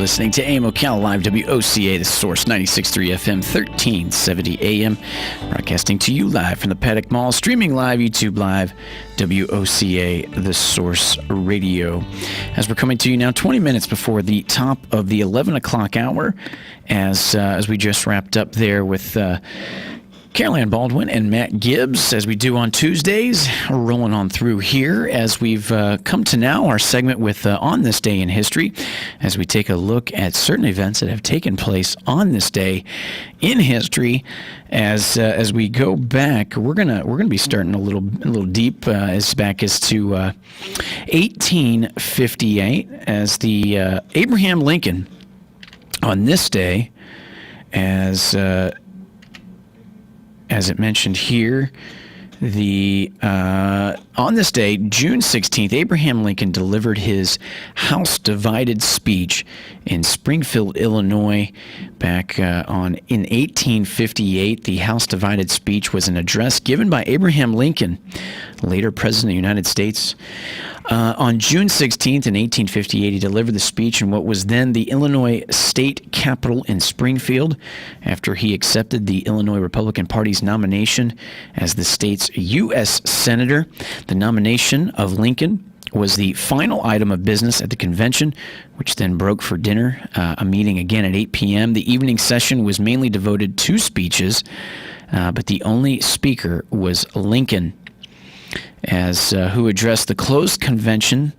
listening to AM Ocala Live, WOCA, the Source, 96.3 FM, 1370 AM. Broadcasting to you live from the Paddock Mall, streaming live, YouTube Live, WOCA, the Source Radio. As we're coming to you now 20 minutes before the top of the 11 o'clock hour, as we just wrapped up there with Caroline Baldwin and Matt Gibbs, as we do on Tuesdays. We're rolling on through here as we've come to now our segment with On This Day in History, as we take a look at certain events that have taken place on this day in history. As we go back, we're gonna be starting a little deep as back as to 1858, as the Abraham Lincoln on this day, as it mentioned here, on this day, June 16th, Abraham Lincoln delivered his House Divided speech in Springfield, Illinois, back in 1858. The House Divided speech was an address given by Abraham Lincoln, later President of the United States. On June 16th in 1858, he delivered the speech in what was then the Illinois State Capitol in Springfield, after he accepted the Illinois Republican Party's nomination as the state's U.S. Senator. The nomination of Lincoln was the final item of business at the convention, which then broke for dinner, a meeting again at 8 p.m. The evening session was mainly devoted to speeches, but the only speaker was Lincoln, who addressed the closed convention,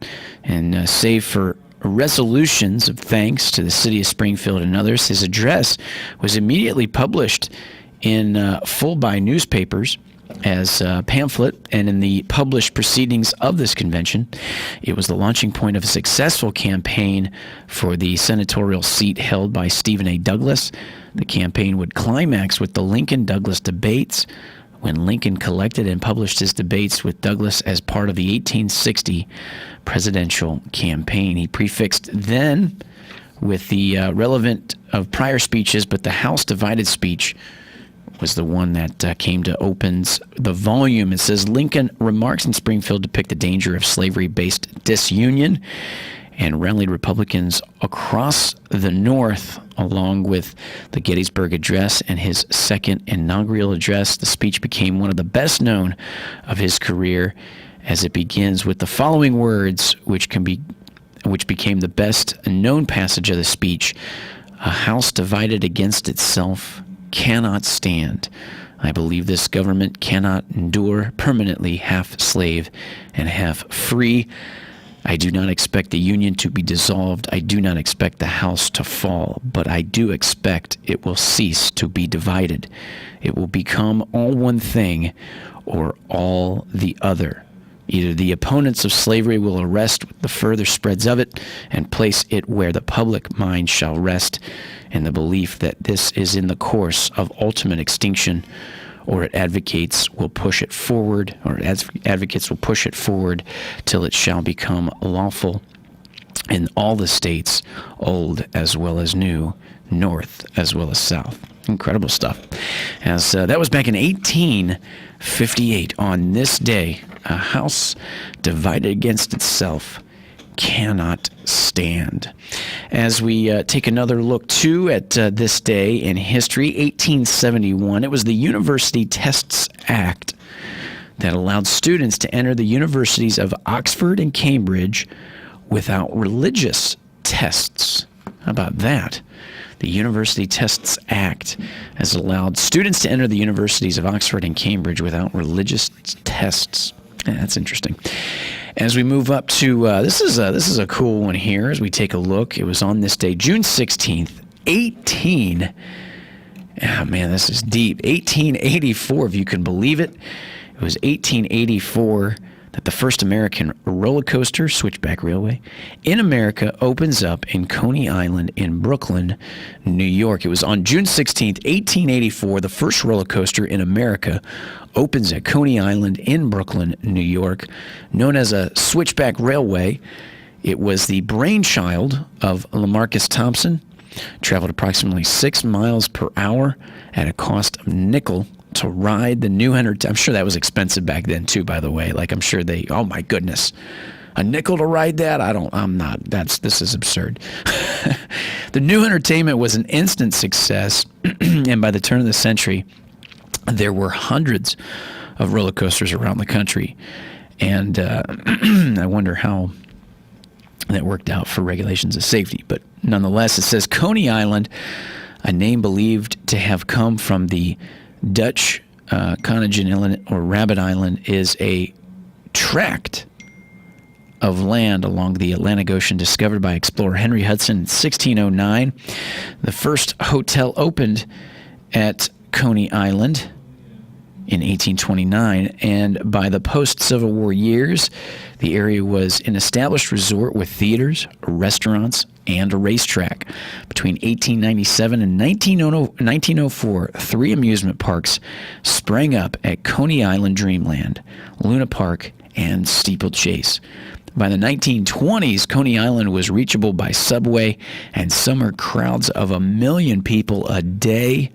and save for resolutions of thanks to the city of Springfield and others, his address was immediately published in full by newspapers as a pamphlet, and in the published proceedings of this convention. It was the launching point of a successful campaign for the senatorial seat held by Stephen A. Douglas. The campaign would climax with the Lincoln-Douglas debates, when Lincoln collected and published his debates with Douglas as part of the 1860 presidential campaign. He prefixed then with the relevant of prior speeches, but the House Divided speech was the one that came to opens the volume. It says, Lincoln remarks in Springfield depict the danger of slavery-based disunion, and rallied Republicans across the North, along with the Gettysburg Address and his second inaugural address. The speech became one of the best known of his career, as it begins with the following words, which became the best known passage of the speech: "A house divided against itself cannot stand. I believe this government cannot endure permanently half slave and half free. I do not expect the Union to be dissolved. I do not expect the house to fall, but I do expect it will cease to be divided. It will become all one thing or all the other. Either the opponents of slavery will arrest the further spreads of it and place it where the public mind shall rest in the belief that this is in the course of ultimate extinction, or advocates will push it forward till it shall become lawful in all the states, old as well as new, north as well as south." Incredible stuff. That was back in 1858. On this day, a house divided against itself cannot stand. As we take another look, too, at this day in history, 1871, it was the University Tests Act that allowed students to enter the universities of Oxford and Cambridge without religious tests. How about that? The University Tests Act has allowed students to enter the universities of Oxford and Cambridge without religious tests. Yeah, that's interesting. As we move up to, this is a cool one here as we take a look. It was on this day, June 16th, 1884, if you can believe it. It was 1884 that the first American roller coaster, Switchback Railway, in America opens up in Coney Island in Brooklyn, New York. It was on June 16th, 1884, the first roller coaster in America opens at Coney Island in Brooklyn, New York. Known as a Switchback Railway, it was the brainchild of Lamarcus Thompson, traveled approximately 6 miles per hour at a cost of nickel to ride the new I'm sure that was expensive back then too, by the way. Like, I'm sure oh my goodness, a nickel to ride that? This is absurd. The new entertainment was an instant success, and by the turn of the century, there were hundreds of roller coasters around the country. And I wonder how that worked out for regulations of safety. But nonetheless, it says Coney Island, a name believed to have come from the Dutch Coningen Island or Rabbit Island, is a tract of land along the Atlantic Ocean discovered by explorer Henry Hudson in 1609. The first hotel opened at Coney Island in 1829, and by the post-Civil War years, the area was an established resort with theaters, restaurants, and a racetrack. Between 1897 and 1904, 3 amusement parks sprang up at Coney Island Dreamland, Luna Park, and Steeplechase. By the 1920s, Coney Island was reachable by subway, and summer crowds of 1 million people a day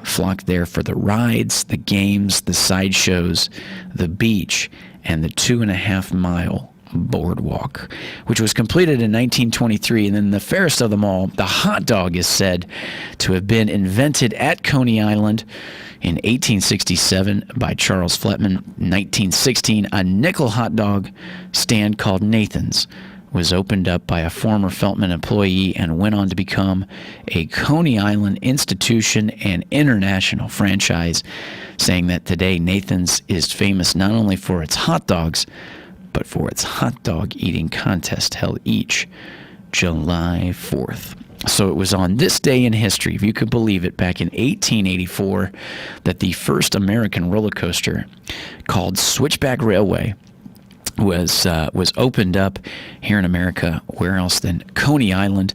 flocked there for the rides, the games, the sideshows, the beach, and the 2.5-mile boardwalk, which was completed in 1923. And then the fairest of them all, the hot dog, is said to have been invented at Coney Island in 1867 by Charles Fletman. 1916, a nickel hot dog stand called Nathan's was opened up by a former Feltman employee and went on to become a Coney Island institution and international franchise, saying that today Nathan's is famous not only for its hot dogs, but for its hot dog eating contest held each July 4th. So it was on this day in history, if you could believe it, back in 1884, that the first American roller coaster, called Switchback Railway, was opened up here in America. Where else than Coney Island?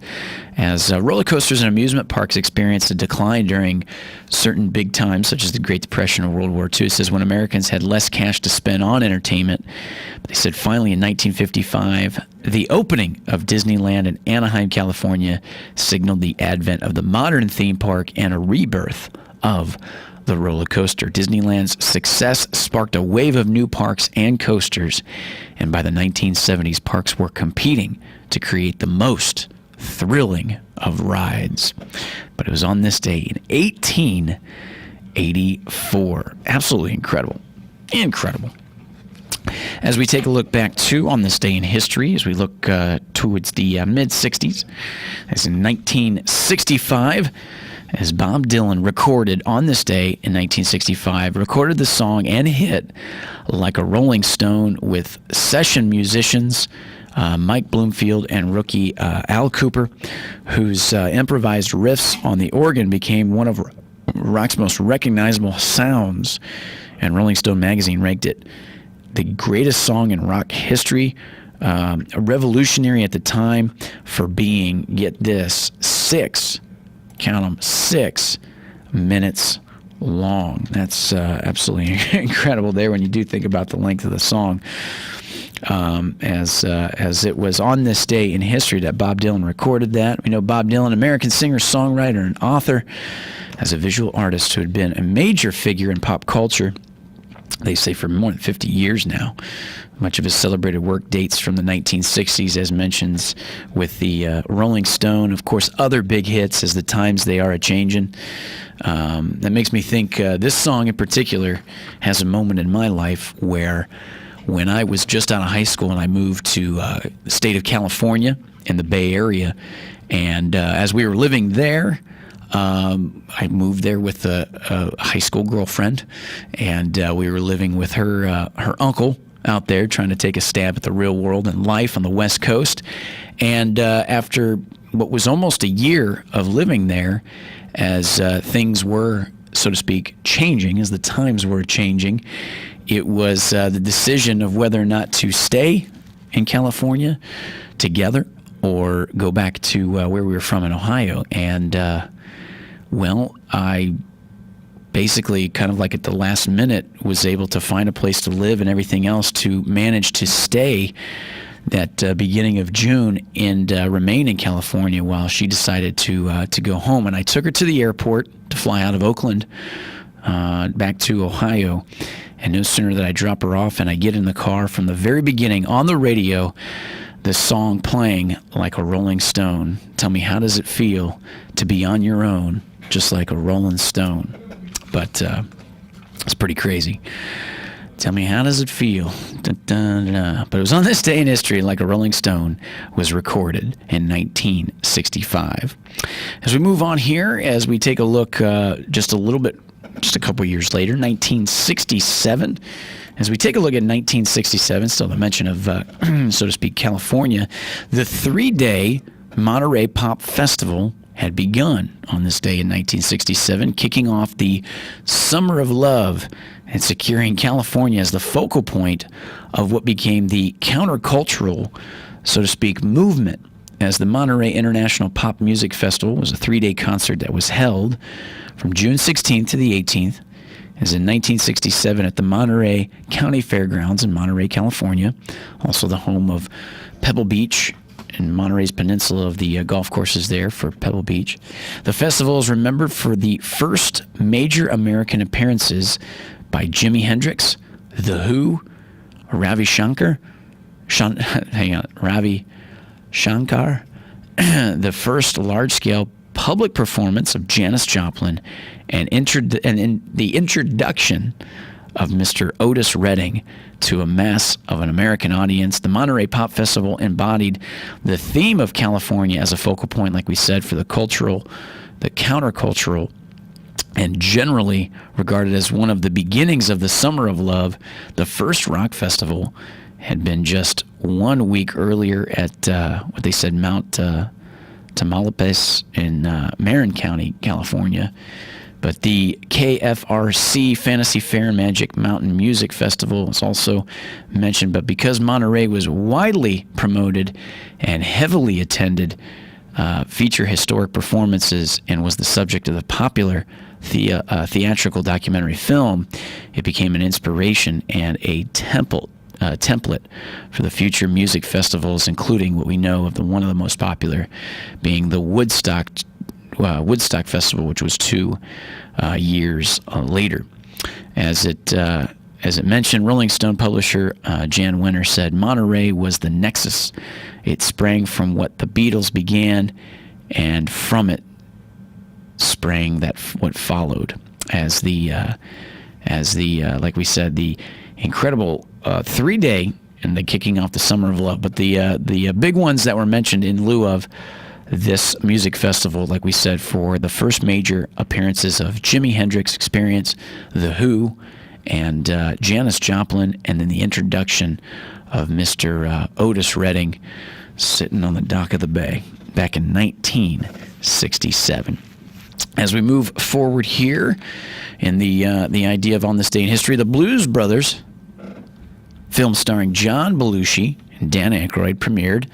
As roller coasters and amusement parks experienced a decline during certain big times, such as the Great Depression or World War II. It says when Americans had less cash to spend on entertainment, they said finally in 1955, the opening of Disneyland in Anaheim, California, signaled the advent of the modern theme park and a rebirth of the roller coaster. Disneyland's success sparked a wave of new parks and coasters, and by the 1970s, parks were competing to create the most thrilling of rides. But it was on this day in 1884. Absolutely incredible. Incredible. As we take a look back, too, on this day in history, as we look towards the mid-60s, as in 1965, as Bob Dylan recorded on this day in 1965, recorded the song and hit Like a Rolling Stone with session musicians Mike Bloomfield and rookie Al Cooper, whose improvised riffs on the organ became one of rock's most recognizable sounds, and Rolling Stone magazine ranked it the greatest song in rock history, revolutionary at the time for being, get this, 6 minutes long. That's absolutely incredible there when you do think about the length of the song. As it was on this day in history that Bob Dylan recorded that. We know Bob Dylan, American singer, songwriter, and author, as a visual artist who had been a major figure in pop culture, they say for more than 50 years now. Much of his celebrated work dates from the 1960s, as mentioned with the Rolling Stone. Of course, other big hits as the times they are a-changin'. That makes me think this song in particular has a moment in my life where when I was just out of high school and I moved to the state of California in the Bay Area, and as we were living there, I moved there with a high school girlfriend, and we were living with her uncle out there trying to take a stab at the real world and life on the West Coast. And after what was almost a year of living there, as things were, so to speak, changing, as the times were changing, it was the decision of whether or not to stay in California together or go back to where we were from in Ohio. And, well, I basically kind of like at the last minute was able to find a place to live and everything else to manage to stay that beginning of June and remain in California while she decided to go home. And I took her to the airport to fly out of Oakland back to Ohio. And no sooner did I drop her off and I get in the car, from the very beginning on the radio, this song playing like a rolling stone. Tell me, how does it feel to be on your own, just like a rolling stone? But it's pretty crazy. Tell me, how does it feel? Dun, dun, dun. But it was on this day in history, like a rolling stone was recorded in 1965. As we move on here, as we take a look just a couple years later, 1967. As we take a look at 1967, still the mention of, so to speak, California, the 3-day Monterey Pop Festival had begun on this day in 1967, kicking off the Summer of Love and securing California as the focal point of what became the countercultural, so to speak, movement, as the Monterey International Pop Music Festival was a 3-day concert that was held from June 16th to the 18th, as in 1967 at the Monterey County Fairgrounds in Monterey, California, also the home of Pebble Beach and Monterey's peninsula of the golf courses there for Pebble Beach. The festival is remembered for the first major American appearances by Jimi Hendrix, The Who, Ravi Shankar, the first large-scale public performance of Janis Joplin, and in the introduction of Mr. Otis Redding to a mass of an American audience. The Monterey Pop Festival embodied the theme of California as a focal point, like we said, for the countercultural, and generally regarded as one of the beginnings of the Summer of Love. The first rock festival had been just 1 week earlier at what they said Mount Tamaulipas in Marin County, California. But the KFRC Fantasy Fair and Magic Mountain Music Festival is also mentioned. But because Monterey was widely promoted and heavily attended, feature historic performances, and was the subject of the popular theatrical documentary film, it became an inspiration and a template for the future music festivals, including what we know of one of the most popular being the Woodstock Festival, which was 2 years later. As it mentioned, Rolling Stone publisher Jan Wenner said Monterey was the nexus. It sprang from what the Beatles began, and from it sprang what followed as the like we said, the incredible 3-day and the kicking off the Summer of Love. But the big ones that were mentioned in lieu of this music festival, like we said, for the first major appearances of Jimi Hendrix Experience, The Who, and Janis Joplin, and then the introduction of Mr. Otis Redding sitting on the dock of the bay back in 1967. As we move forward here in the idea of on this day in history, the Blues Brothers film starring John Belushi and Dan Aykroyd premiered,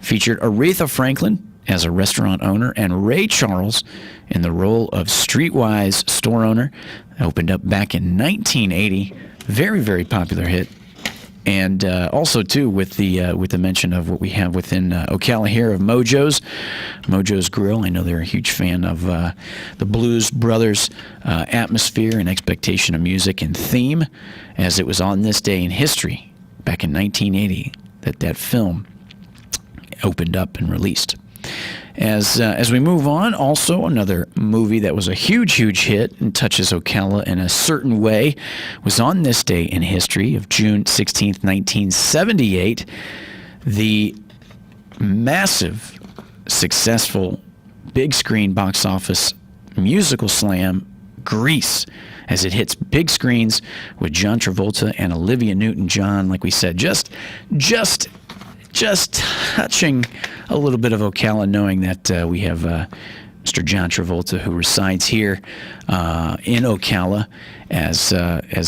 featured Aretha Franklin as a restaurant owner and Ray Charles in the role of streetwise store owner. Opened up back in 1980. Very, very popular hit. And also, too, with the mention of what we have within Ocala here of Mojo's Grill. I know they're a huge fan of the Blues Brothers atmosphere and expectation of music and theme, as it was on this day in history, back in 1980, that film opened up and released. As we move on, also another movie that was a huge hit and touches Ocala in a certain way was on this day in history of June 16th, 1978. The massive, successful, big screen box office musical slam, Grease, as it hits big screens with John Travolta and Olivia Newton-John. Like we said, just touching a little bit of Ocala, knowing that we have Mr. John Travolta, who resides here in Ocala, as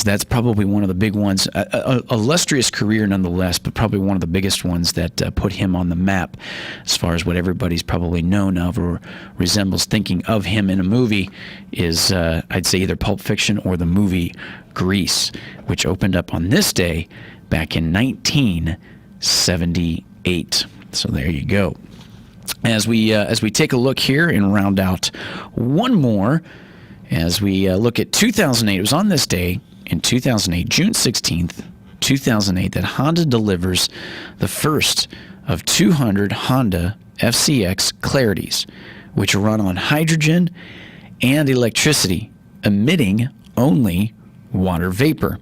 that's probably one of the big ones. A illustrious career nonetheless, but probably one of the biggest ones that put him on the map as far as what everybody's probably known of or resembles thinking of him in a movie is, I'd say, either Pulp Fiction or the movie Grease, which opened up on this day back in 1978. So there you go. As we take a look here and round out one more, as we look at 2008, it was on this day in 2008, June 16th, 2008, that Honda delivers the first of 200 Honda FCX Clarities, which run on hydrogen and electricity, emitting only water vapor.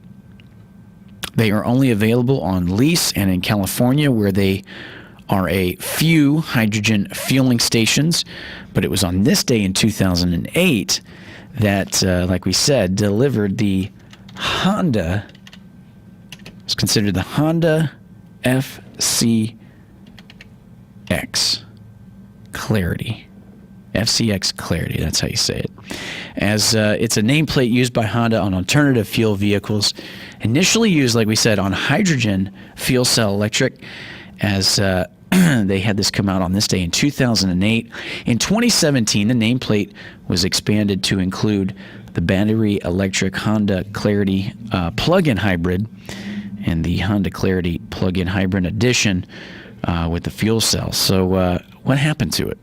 They are only available on lease and in California, where they are a few hydrogen fueling stations. But it was on this day in 2008 that, like we said, delivered the Honda. It's considered the Honda FCX Clarity. FCX Clarity, that's how you say it. As it's a nameplate used by Honda on alternative fuel vehicles, initially used, like we said, on hydrogen fuel cell electric, as they had this come out on this day in 2008. In 2017, the nameplate was expanded to include the battery electric Honda Clarity plug-in hybrid and the Honda Clarity plug-in hybrid edition with the fuel cell. So what happened to it?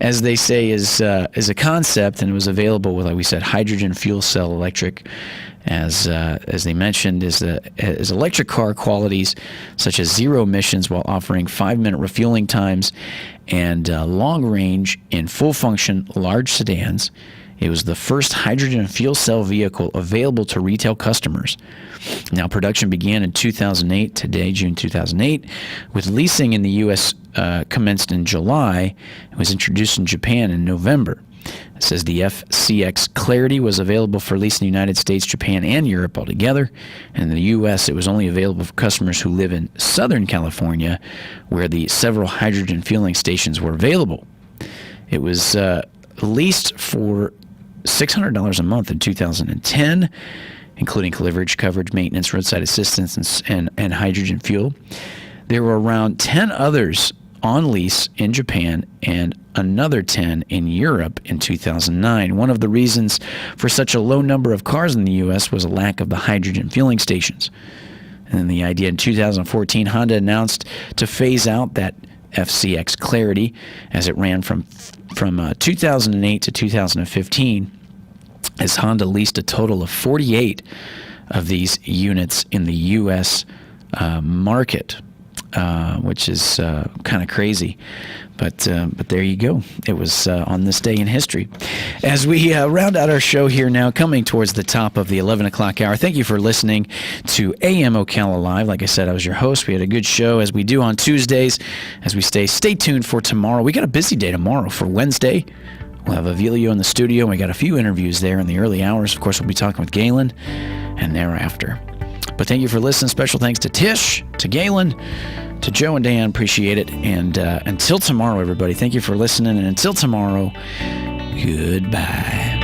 As they say, is a concept, and it was available with, like we said, hydrogen fuel cell electric, as they mentioned, is electric car qualities such as zero emissions while offering 5-minute refueling times and long range in full function large sedans. It was the first hydrogen fuel cell vehicle available to retail customers. Now, production began in 2008, today, June 2008, with leasing in the U.S. Commenced in July. It was introduced in Japan in November. It says the FCX Clarity was available for lease in the United States, Japan, and Europe altogether. And in the U.S., it was only available for customers who live in Southern California, where the several hydrogen fueling stations were available. It was leased for $600 a month in 2010, including coverage, maintenance, roadside assistance, and hydrogen fuel. There were around 10 others on lease in Japan and another 10 in Europe in 2009. One of the reasons for such a low number of cars in the U.S. was a lack of the hydrogen fueling stations. And then the idea in 2014, Honda announced to phase out that FCX Clarity as it ran from 2008 to 2015, as Honda leased a total of 48 of these units in the U.S. Market, which is kind of crazy. But there you go. It was on this day in history. As we round out our show here now, coming towards the top of the 11 o'clock hour, thank you for listening to AM Ocala Live. Like I said, I was your host. We had a good show, as we do on Tuesdays. As we stay tuned for tomorrow. We got a busy day tomorrow for Wednesday. We'll have Avilio in the studio. We got a few interviews there in the early hours. Of course, we'll be talking with Galen and thereafter. But thank you for listening. Special thanks to Tish, to Galen, to Joe and Dan. Appreciate it. And until tomorrow, everybody, thank you for listening. And until tomorrow, goodbye.